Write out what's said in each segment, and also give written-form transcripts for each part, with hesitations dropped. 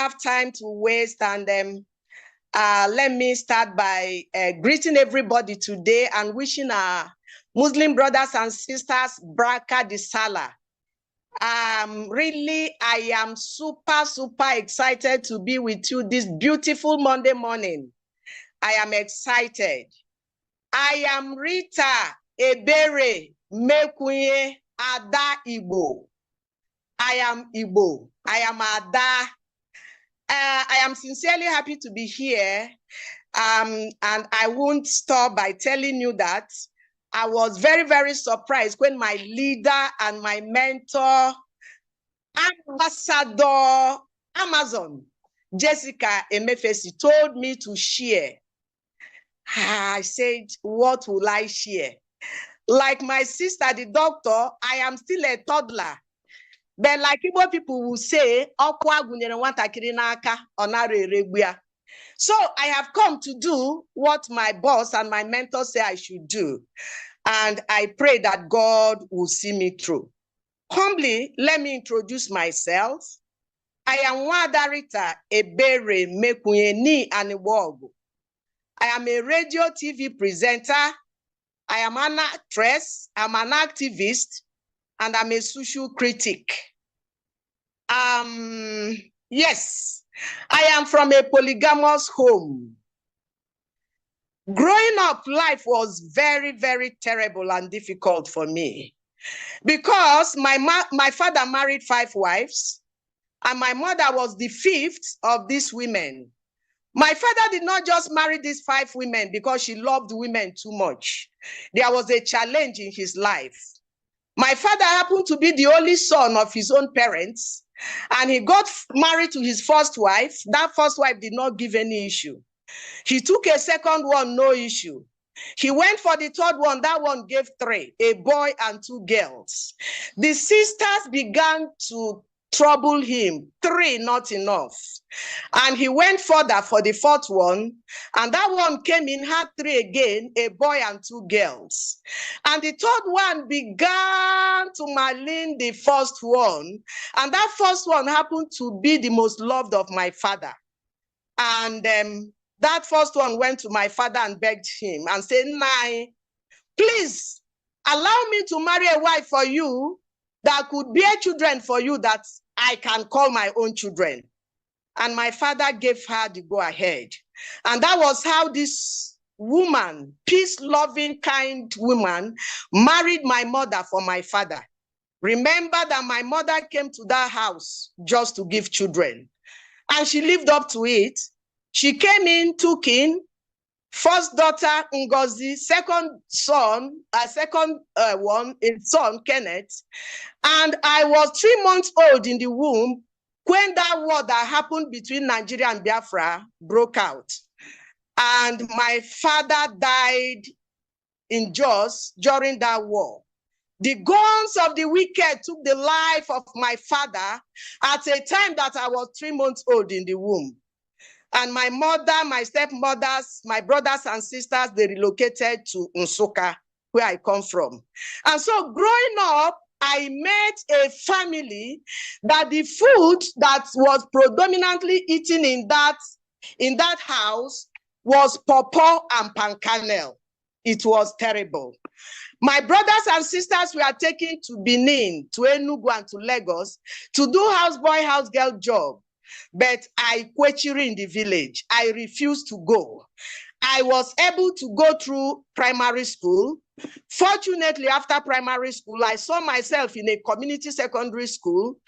have time to waste, and let me start by greeting everybody today and wishing our Muslim brothers and sisters Baraka di Salah. Really, I am super excited to be with you this beautiful Monday morning. I am excited. I am Rita Ebere Mekunye Adaigbo. I am Igbo. I am Ada. I am sincerely happy to be here. And I won't stop by telling you that I was very surprised when my leader and my mentor, Ambassador Amazon, Jessica Emefesi, told me to share. I said, what will I share? Like my sister, the doctor, I am still a toddler. But like Igbo people will say, so I have come to do what my boss and my mentor say I should do. And I pray that God will see me through. Humbly, let me introduce myself. I am Wadarita Ebere Mekunye Aniwogu. I am a radio TV presenter. I am an actress. I'm an activist. And I'm a social critic. Yes, I am from a polygamous home. Growing up, life was very terrible and difficult for me because my father married 5 wives and my mother was the 5th of these women. My father did not just marry these 5 women because she loved women too much. There was a challenge in his life. My father happened to be the only son of his own parents, and he got married to his first wife. That first wife did not give any issue. He took a second one, no issue. He went for the third one, that one gave 3, a boy and 2 girls. The sisters began to trouble him, 3 not enough. And he went further for the 4th one, and that one came in, had 3 again, a boy and 2 girls. And the 3rd one began to malign the first one, and that first one happened to be the most loved of my father. And that first one went to my father and begged him and said, "Nai, please allow me to marry a wife for you that could bear children for you that I can call my own children." And my father gave her the go-ahead. And that was how this woman, peace-loving, kind woman, married my mother for my father. Remember that my mother came to that house just to give children. And she lived up to it. She came in, took in, first daughter, Ngozi, second son, Kenneth. And I was 3 months old in the womb when that war that happened between Nigeria and Biafra broke out. And my father died in Jos during that war. The guns of the wicked took the life of my father at a time that I was 3 months old in the womb. And my mother, my stepmothers, my brothers and sisters, they relocated to Nsukka, where I come from. And so growing up, I met a family that the food that was predominantly eaten in that house was pawpaw and pancannel. It was terrible. My brothers and sisters were taken to Benin, to Enugu, and to Lagos to do houseboy, housegirl job. But I quechiri in the village. I refused to go. I was able to go through primary school. Fortunately, after primary school, I saw myself in a community secondary school,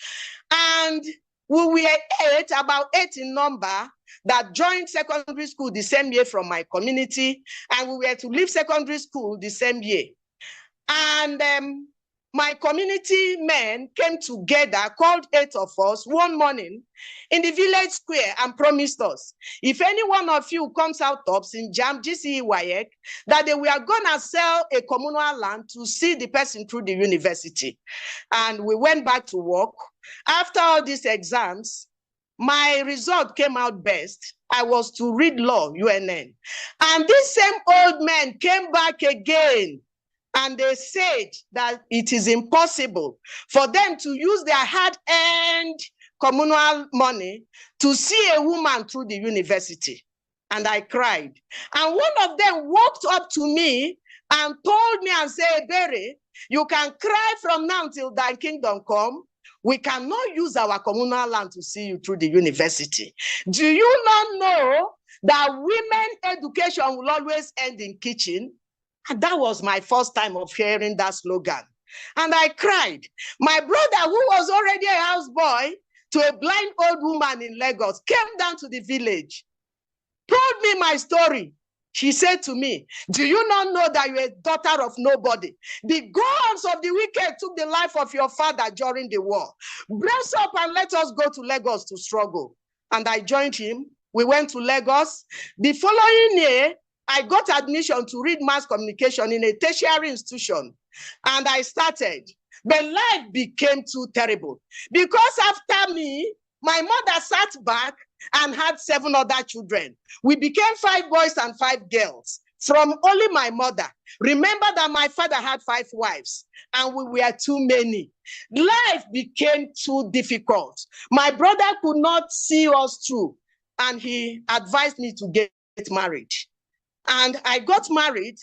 and we were about 8 in number that joined secondary school the same year from my community, and we were to leave secondary school the same year. And my community men came together, called 8 of us one morning in the village square and promised us, if any one of you comes out tops in JAM, GCE, WAEC, that they were gonna sell a communal land to see the person through the university. And we went back to work. After all these exams, my result came out best. I was to read law, UNN. And this same old man came back again. And they said that it is impossible for them to use their hard-earned communal money to see a woman through the university. And I cried. And one of them walked up to me and told me and said, Ebere, you can cry from now till thy kingdom come. We cannot use our communal land to see you through the university. Do you not know that women education will always end in kitchen? And that was my first time of hearing that slogan. And I cried. My brother, who was already a houseboy to a blind old woman in Lagos, came down to the village, told me my story. She said to me, do you not know that you're a daughter of nobody? The gods of the wicked took the life of your father during the war. Brace up and let us go to Lagos to struggle. And I joined him. We went to Lagos. The following year, I got admission to read mass communication in a tertiary institution. And I started. But life became too terrible. Because after me, my mother sat back and had 7 other children. We became 5 boys and 5 girls from only my mother. Remember that my father had 5 wives and we were too many. Life became too difficult. My brother could not see us through and he advised me to get married. And I got married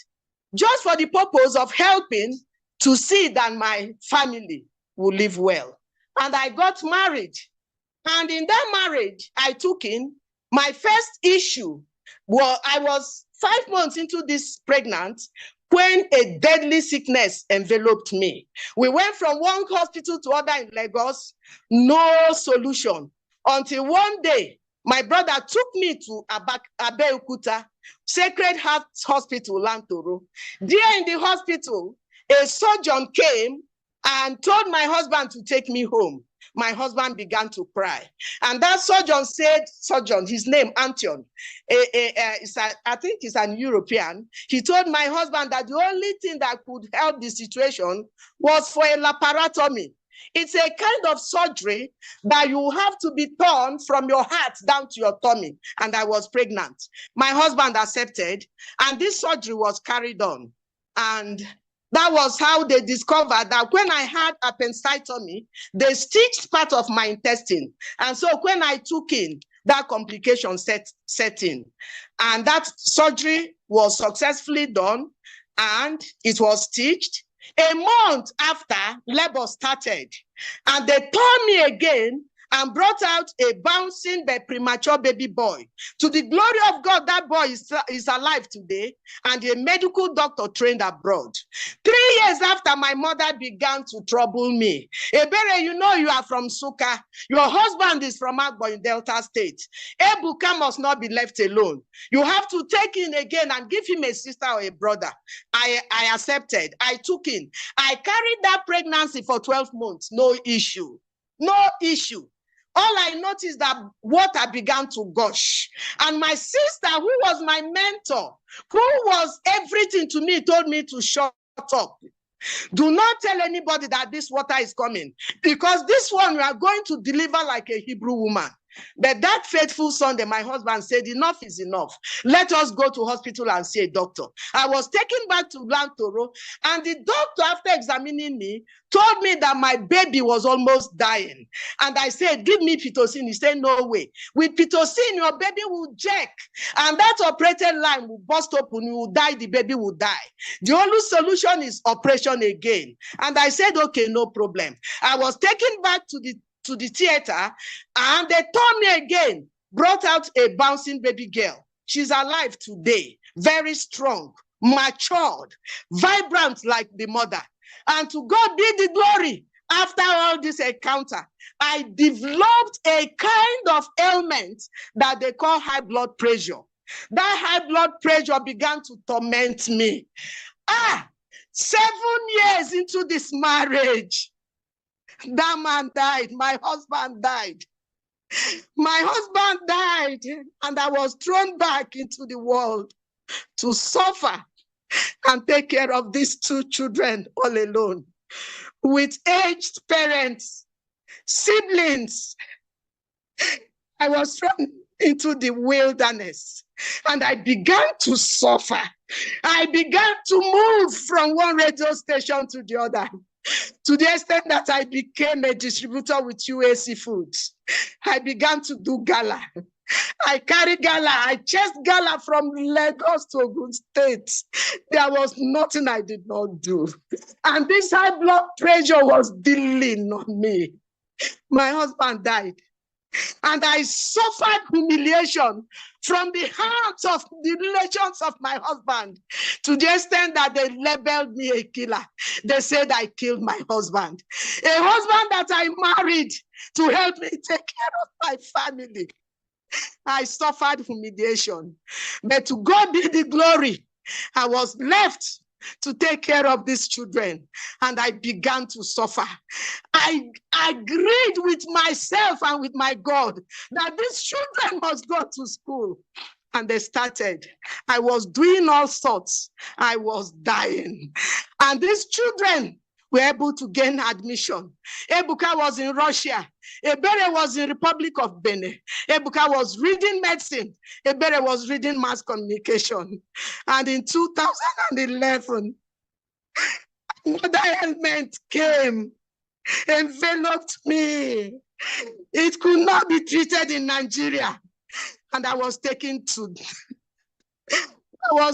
just for the purpose of helping to see that my family would live well. And I got married. And in that marriage I took in, my first issue, well, I was 5 months into this pregnant when a deadly sickness enveloped me. We went from one hospital to other in Lagos, no solution, until one day my brother took me to Abeokuta, Sacred Heart Hospital, Lantoro. There in the hospital, a surgeon came and told my husband to take me home. My husband began to cry. And that surgeon said, his name, Antion, I think he's an European. He told my husband that the only thing that could help the situation was for a laparotomy. It's a kind of surgery that you have to be torn from your heart down to your tummy. And I was pregnant. My husband accepted, and this surgery was carried on. And that was how they discovered that when I had appendectomy, they stitched part of my intestine. And so when I took in, that complication set in. And that surgery was successfully done and it was stitched. A month after, labor started. And they tore me again and brought out a bouncing but premature baby boy. To the glory of God, that boy is alive today and a medical doctor trained abroad. 3 years after, my mother began to trouble me. Ebere, you know you are from Suka. Your husband is from Adaigbo in Delta State. Ebuka must not be left alone. You have to take in again and give him a sister or a brother. I accepted. I took in. I carried that pregnancy for 12 months. No issue. No issue. All I noticed that water began to gush. And my sister, who was my mentor, who was everything to me, told me to shut up. Do not tell anybody that this water is coming, because this one we are going to deliver like a Hebrew woman. But that faithful Sunday, my husband said, enough is enough. Let us go to hospital and see a doctor. I was taken back to Lantoro, and the doctor, after examining me, told me that my baby was almost dying. And I said, give me Pitocin. He said, no way. With Pitocin, your baby will jerk, and that operated line will burst open, you will die, the baby will die. The only solution is operation again. And I said, okay, no problem. I was taken back to the theater, and they tore me again, brought out a bouncing baby girl. She's alive today, very strong, matured, vibrant like the mother. And to God be the glory. After all this encounter, I developed a kind of ailment that they call high blood pressure. That high blood pressure began to torment me. 7 years into this marriage, that man died. My husband died. My husband died, and I was thrown back into the world to suffer and take care of these 2 children all alone, with aged parents, siblings. I was thrown into the wilderness, and I began to suffer. I began to move from one radio station to the other, to the extent that I became a distributor with UAC Foods. I began to do gala. I carried gala. I chased gala from Lagos to Ogun State. There was nothing I did not do. And this high blood pressure was dealing on me. My husband died. And I suffered humiliation from the hands of the relations of my husband, to the extent that they labeled me a killer. They said I killed my husband. A husband that I married to help me take care of my family. I suffered humiliation. But to God be the glory. I was left to take care of these children, and I began to suffer. I agreed with myself and with my God that these children must go to school. And they started. I was doing all sorts. I was dying. And these children were able to gain admission. Ebuka was in Russia. Ebere was in Republic of Benin. Ebuka was reading medicine. Ebere was reading mass communication. And in 2011, another ailment came, enveloped me. It could not be treated in Nigeria. And I was taken to, I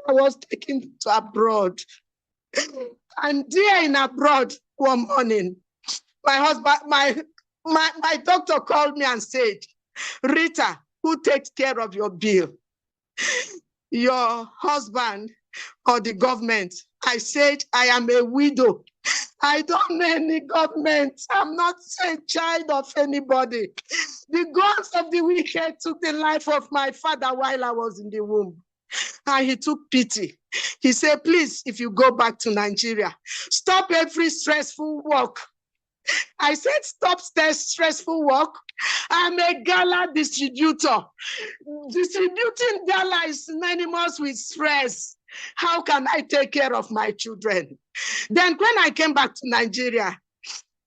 was taken to abroad. And there in abroad one morning, my husband, my doctor called me and said, Rita, who takes care of your bill? Your husband or the government? I said, I am a widow. I don't know any government. I'm not a child of anybody. The gods of the wicked took the life of my father while I was in the womb. And he took pity. He said, please, if you go back to Nigeria, stop every stressful work. I said, stop stressful work. I'm a gala distributor. Distributing gala is synonymous with stress. How can I take care of my children? Then when I came back to Nigeria,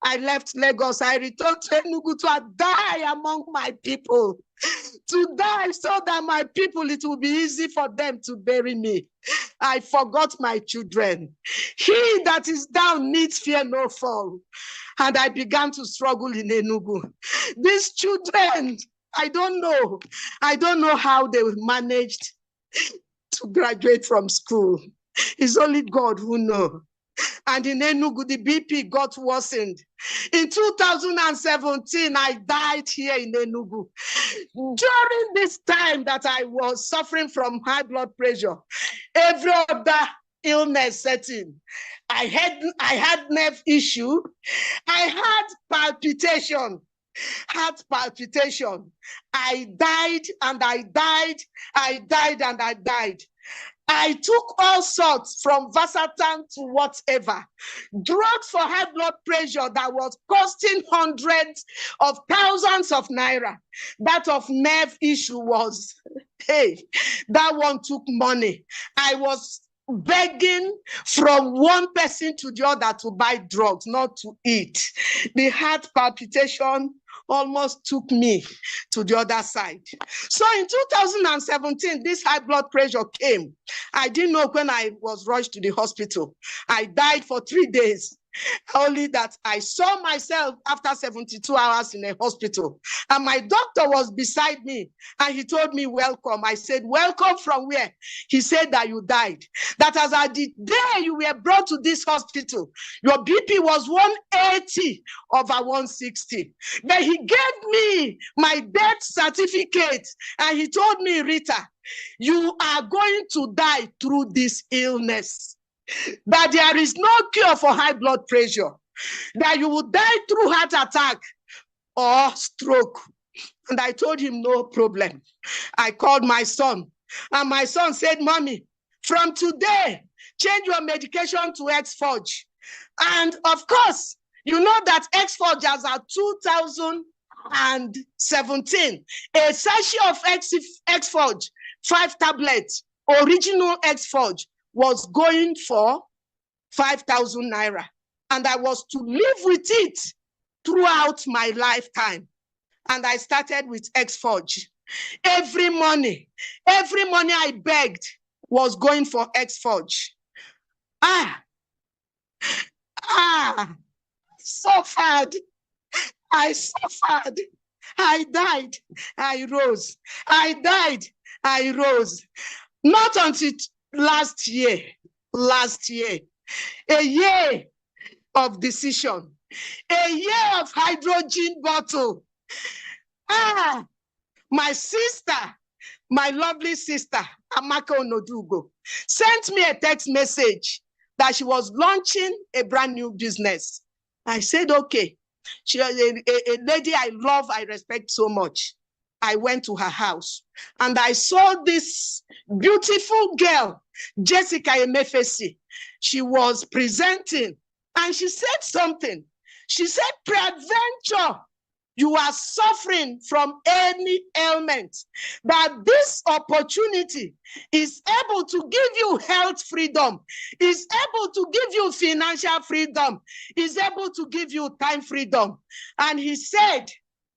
I left Lagos. I returned to Enugu to die among my people. To die so that my people, it will be easy for them to bury me. I forgot my children. He that is down needs fear no fall. And I began to struggle in Enugu. These children, I don't know. I don't know how they managed to graduate from school. It's only God who knows. And in Enugu, the BP got worsened. In 2017, I died here in Enugu. During this time that I was suffering from high blood pressure, every other illness set in. I had nerve issue. I had palpitation. Heart palpitation. I died and I died. I died and I died. I took all sorts from Vasatan to whatever. Drugs for high blood pressure that was costing hundreds of thousands of naira. That of nerve issue was, hey, that one took money. I was begging from one person to the other to buy drugs, not to eat. The heart palpitation almost took me to the other side. So in 2017, this high blood pressure came. I didn't know when I was rushed to the hospital. I died for 3 days. Only that I saw myself after 72 hours in a hospital. And my doctor was beside me and he told me, welcome. I said, welcome from where? He said that you died. That as at the day you were brought to this hospital, your BP was 180 over 160. But he gave me my death certificate and he told me, Rita, you are going to die through this illness. That there is no cure for high blood pressure, that you will die through heart attack or stroke. And I told him, no problem. I called my son, and my son said, Mommy, from today, change your medication to X-Forge. And of course, you know that X-Forge as of 2017, a sachet of X-Forge, 5 tablets, original X-Forge, was going for 5,000 naira. And I was to live with it throughout my lifetime. And I started with X-Forge. Every money I begged was going for X-Forge. suffered. I suffered. I died. I rose. I died. I rose. Not until last year, a year of decision, a year of hydrogen bottle. My sister, my lovely sister, Amaka Onodugo, sent me a text message that she was launching a brand new business. I said, okay. She was a lady I love, I respect so much. I went to her house and I saw this beautiful girl, Jessica Emefesi. She was presenting and she said something. She said, peradventure, you are suffering from any ailment, that this opportunity is able to give you health freedom, is able to give you financial freedom, is able to give you time freedom. And he said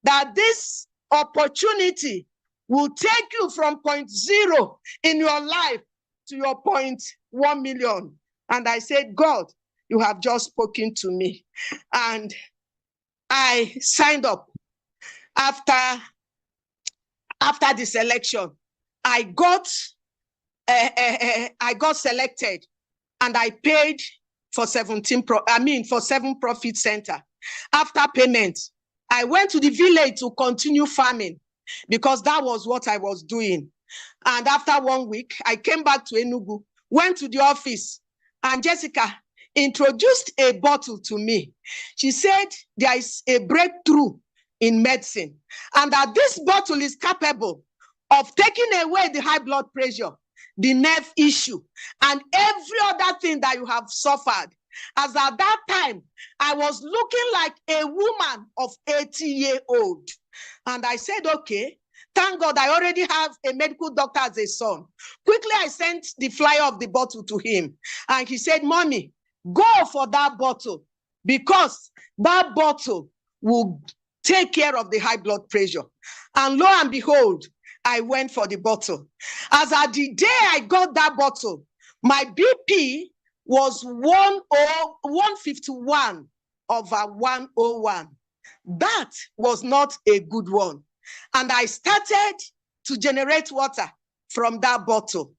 that this opportunity will take you from 0 in your life to your 1 million. And I said, God, you have just spoken to me. And I signed up. After the selection, I got selected, and I paid for 7 profit center. After payment, I went to the village to continue farming because that was what I was doing. And after 1 week, I came back to Enugu, went to the office, and Jessica introduced a bottle to me. She said, there is a breakthrough in medicine, and that this bottle is capable of taking away the high blood pressure, the nerve issue, and every other thing that you have suffered. As at that time, I was looking like a woman of 80-year-old. And I said, okay, thank God I already have a medical doctor as a son. Quickly, I sent the flyer of the bottle to him. And he said, Mommy, go for that bottle, because that bottle will take care of the high blood pressure. And lo and behold, I went for the bottle. As at the day I got that bottle, my BP was 151/101. That was not a good one. And I started to generate water from that bottle.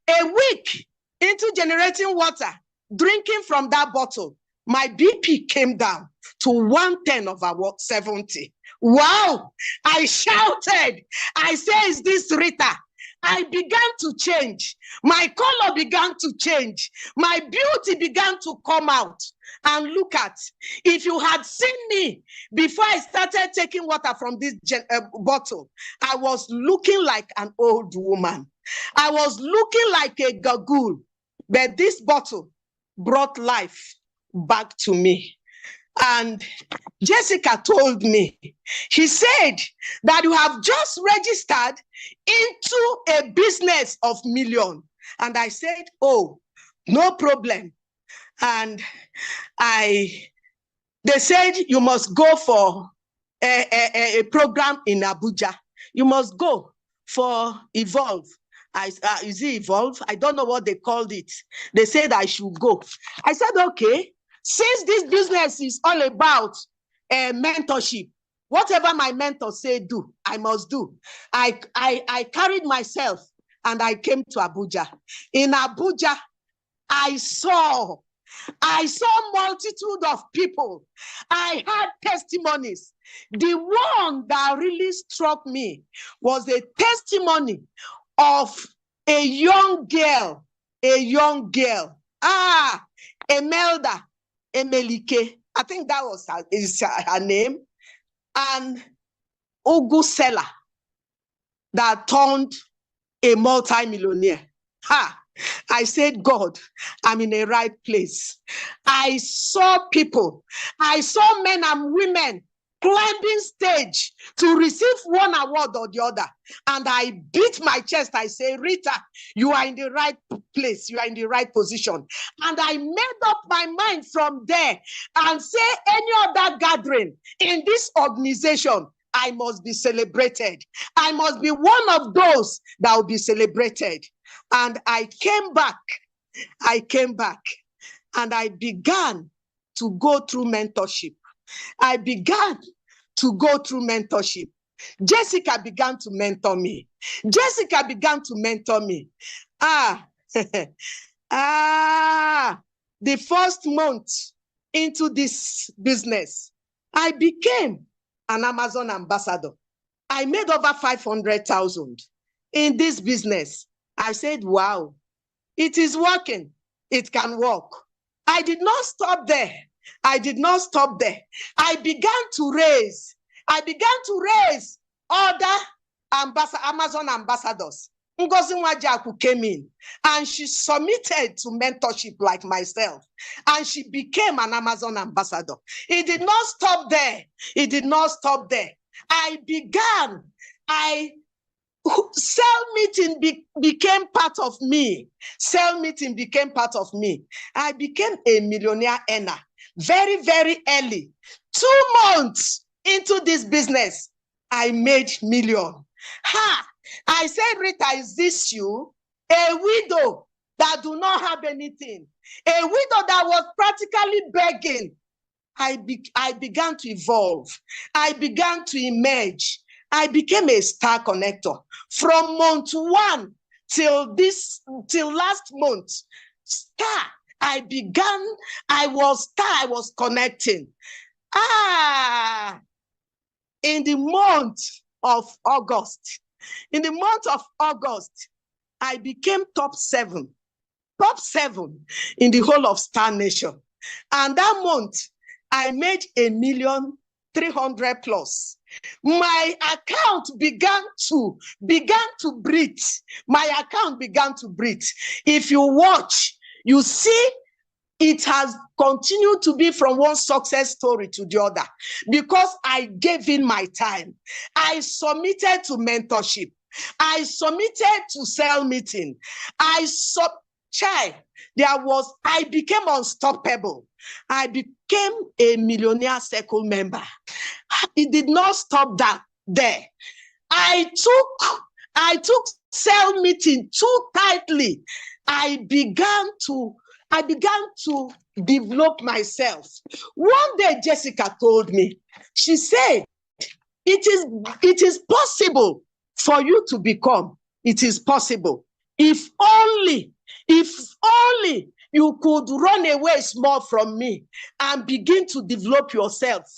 A week into generating water, drinking from that bottle, my BP came down to 110/70. Wow! I shouted. I said, is this Rita? I began to change. My color began to change. My beauty began to come out. And look at, if you had seen me before I started taking water from this bottle, I was looking like an old woman. I was looking like a gargoyle. But this bottle brought life back to me. And Jessica told me, she said that you have just registered into a business of million. And I said, oh, no problem. And they said, you must go for a program in Abuja. You must go for Evolve. Is it Evolve? I don't know what they called it. They said I should go. I said, okay. Since this business is all about mentorship, whatever my mentor say do, I must do. I carried myself and I came to Abuja. In Abuja, I saw multitude of people. I had testimonies. The one that really struck me was the testimony of a young girl, Emelda Emelike, I think that was her name, and Ogusela, that turned a multi-millionaire. I said, God, I'm in the right place. I saw people, I saw men and women climbing stage to receive one award or the other. And I beat my chest. I say, Rita, you are in the right place. You are in the right position. And I made up my mind from there and say any other gathering in this organization, I must be celebrated. I must be one of those that will be celebrated. And I came back and I began to go through mentorship. I began to go through mentorship. Jessica began to mentor me. Jessica began to mentor me. The first month into this business, I became an Amazon ambassador. I made over 500,000 in this business. I said, wow, it is working. It can work. I did not stop there. I did not stop there. I began to raise other Amazon ambassadors. Ngozi Nwajiaku came in and she submitted to mentorship like myself, and she became an Amazon ambassador. It did not stop there. It did not stop there. Cell meeting became part of me. Cell meeting became part of me. I became a millionaire earner very, very early. 2 months into this business, I made million. I said, Rita, is this you? A widow that do not have anything. A widow that was practically begging. I began to evolve. I began to emerge. I became a star connector. From month 1 till last month, star. I was connecting. In the month of August, I became top 7 in the whole of Star Nation. And that month, I made 1,300,000 plus. My account began to breathe. My account began to breathe. If you watch, you see it has continued to be from one success story to the other because I gave in my time. I submitted to mentorship. I submitted to cell meeting. I became unstoppable. I became a millionaire circle member. It did not stop there. I took cell meeting too tightly. I began to develop myself. One day, Jessica told me, she said, it is possible for you to become. It is possible. If only you could run away small from me and begin to develop yourself.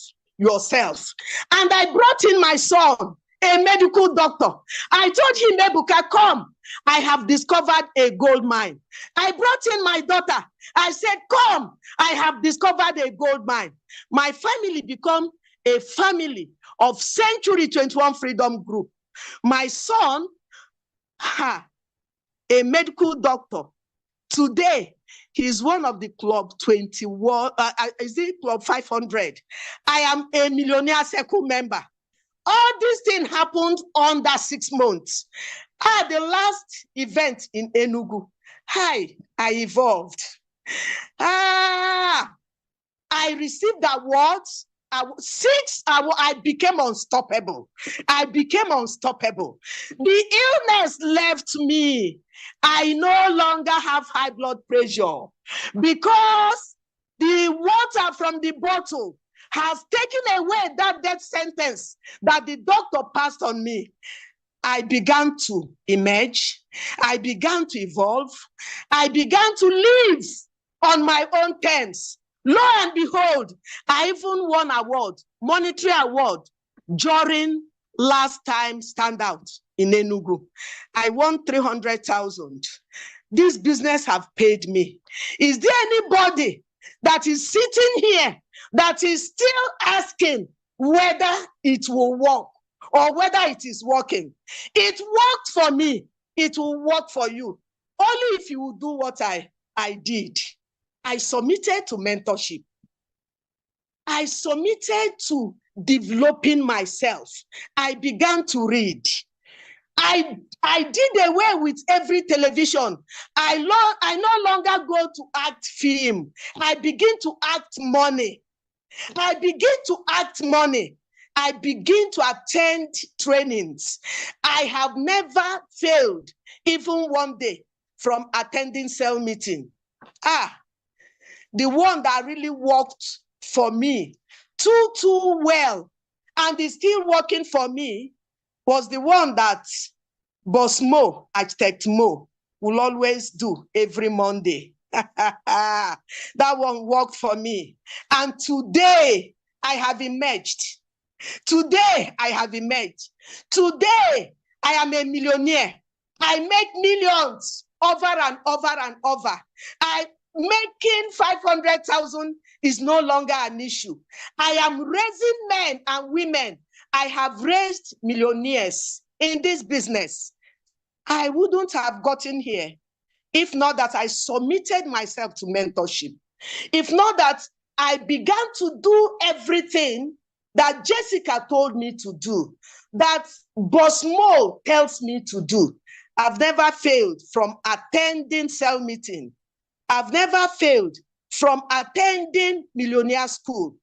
And I brought in my son, a medical doctor. I told him, Ebuka, come. I have discovered a gold mine. I brought in my daughter. I said, come. I have discovered a gold mine. My family became a family of C21FG Freedom Group. My son, a medical doctor. Today, he's one of the club 21, is it club 500? I am a millionaire circle member. All these things happened under 6 months. The last event in Enugu, I evolved. I received awards. I became unstoppable. The illness left me. I no longer have high blood pressure because the water from the bottle has taken away that death sentence that the doctor passed on me. I began to emerge. I began to evolve. I began to live on my own terms. Lo and behold, I even won award, monetary award, during last time standout in Enugu. I won 300,000. This business have paid me. Is there anybody that is sitting here that is still asking whether it will work or whether it is working? It worked for me. It will work for you. Only if you will do what I did. I submitted to mentorship. I submitted to developing myself. I began to read. I did away with every television. I no longer go to act film. I begin to act money. I begin to attend trainings. I have never failed, even one day, from attending cell meeting. the one that really worked for me too well, and is still working for me, was the one that Boss Mo, Architect Mo, will always do every Monday. That one worked for me. And today, I have emerged. Today, I have emerged. Today, I am a millionaire. I make millions over and over and over. Making 500,000 is no longer an issue. I am raising men and women. I have raised millionaires in this business. I wouldn't have gotten here if not that I submitted myself to mentorship. If not that I began to do everything that Jessica told me to do, that Boss Mo tells me to do. I've never failed from attending cell meeting. I've never failed from attending millionaire school.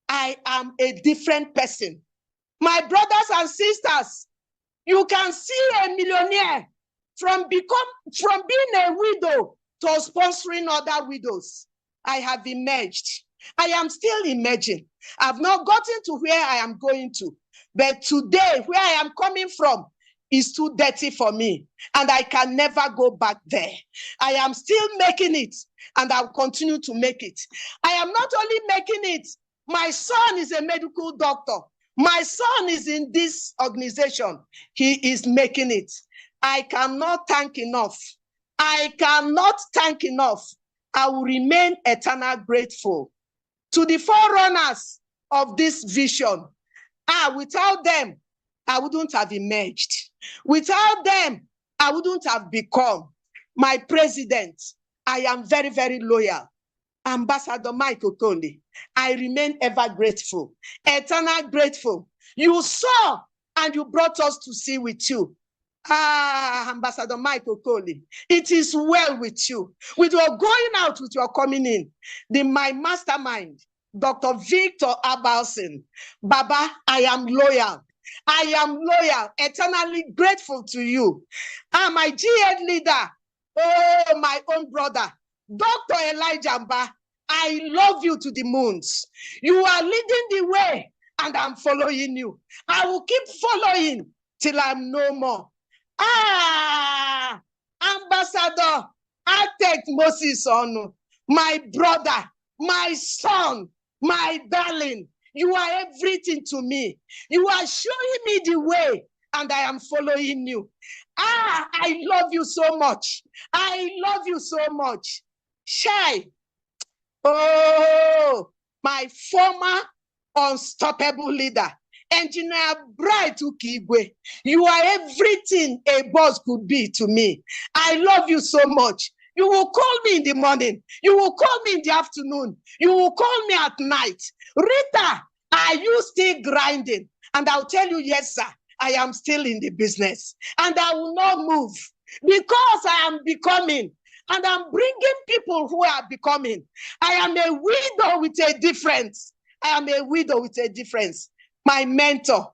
I am a different person. My brothers and sisters, you can see a millionaire from being a widow to sponsoring other widows. I have emerged. I am still emerging. I've not gotten to where I am going to. But today, where I am coming from is too dirty for me. And I can never go back there. I am still making it. And I'll continue to make it. I am not only making it. My son is a medical doctor. My son is in this organization. He is making it. I cannot thank enough. I cannot thank enough. I will remain eternal grateful to the forerunners of this vision. Without them, I wouldn't have emerged. Without them, I wouldn't have become my president. I am very, very loyal. Ambassador Mike Okonde, I remain ever grateful, eternal grateful. You saw and you brought us to see with you. Ambassador Mike Okonde, it is well with you. With your going out, with your coming in, my mastermind, Dr. Victor Abalson, Baba, I am loyal. I am loyal, eternally grateful to you. My GA leader, oh, my own brother, Dr. Elijah Mba, I love you to the moons. You are leading the way, and I'm following you. I will keep following till I'm no more. Ambassador, Architect Moses Onu, my brother, my son, my darling, you are everything to me. You are showing me the way, and I am following you. I love you so much. I love you so much. Shai, oh, my former unstoppable leader, Engineer Bright Ukigwe, you are everything a boss could be to me. I love you so much. You will call me in the morning. You will call me in the afternoon. You will call me at night. Rita, are you still grinding? And I'll tell you, yes, sir, I am still in the business. And I will not move because I am becoming. And I'm bringing people who are becoming. I am a widow with a difference. I am a widow with a difference. My mentor,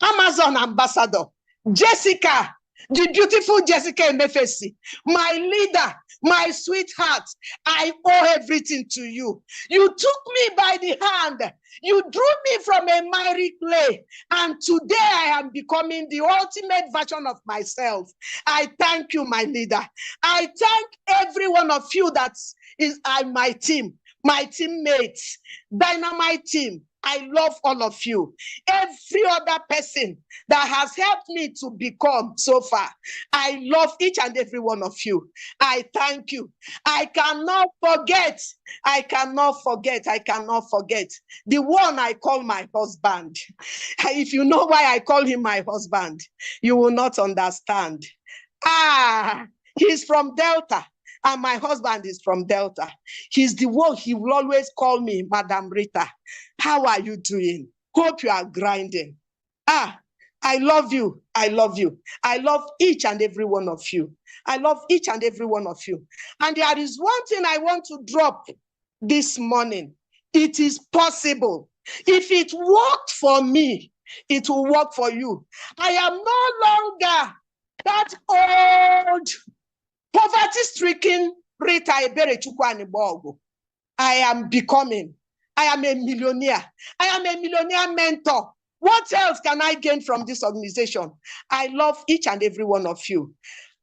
Amazon ambassador, Jessica, the beautiful Jessica Emefesi, my leader, my sweetheart, I owe everything to you. You took me by the hand. You drew me from a miry clay. And today I am becoming the ultimate version of myself. I thank you, my leader. I thank every one of you that is my team, my teammates, dynamite team. I love all of you. Every other person that has helped me to become so far, I love each and every one of you. I thank you. I cannot forget. I cannot forget. I cannot forget the one I call my husband. If you know why I call him my husband, you will not understand. He's from Delta. And my husband is from Delta. He's the one, he will always call me Madam Rita. How are you doing? Hope you are grinding. I love you. I love you. I love each and every one of you. I love each and every one of you. And there is one thing I want to drop this morning. It is possible. If it worked for me, it will work for you. I am no longer that old poverty-stricken Rita Ebere. I am becoming. I am a millionaire. I am a millionaire mentor. What else can I gain from this organization? I love each and every one of you.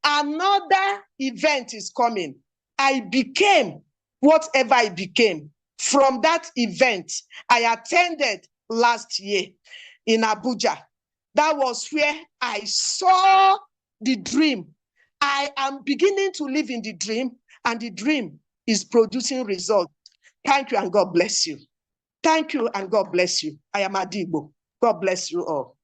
Another event is coming. I became whatever I became from that event I attended last year in Abuja. That was where I saw the dream. I am beginning to live in the dream, and the dream is producing results. Thank you, and God bless you. Thank you, and God bless you. I am Adaigbo. God bless you all.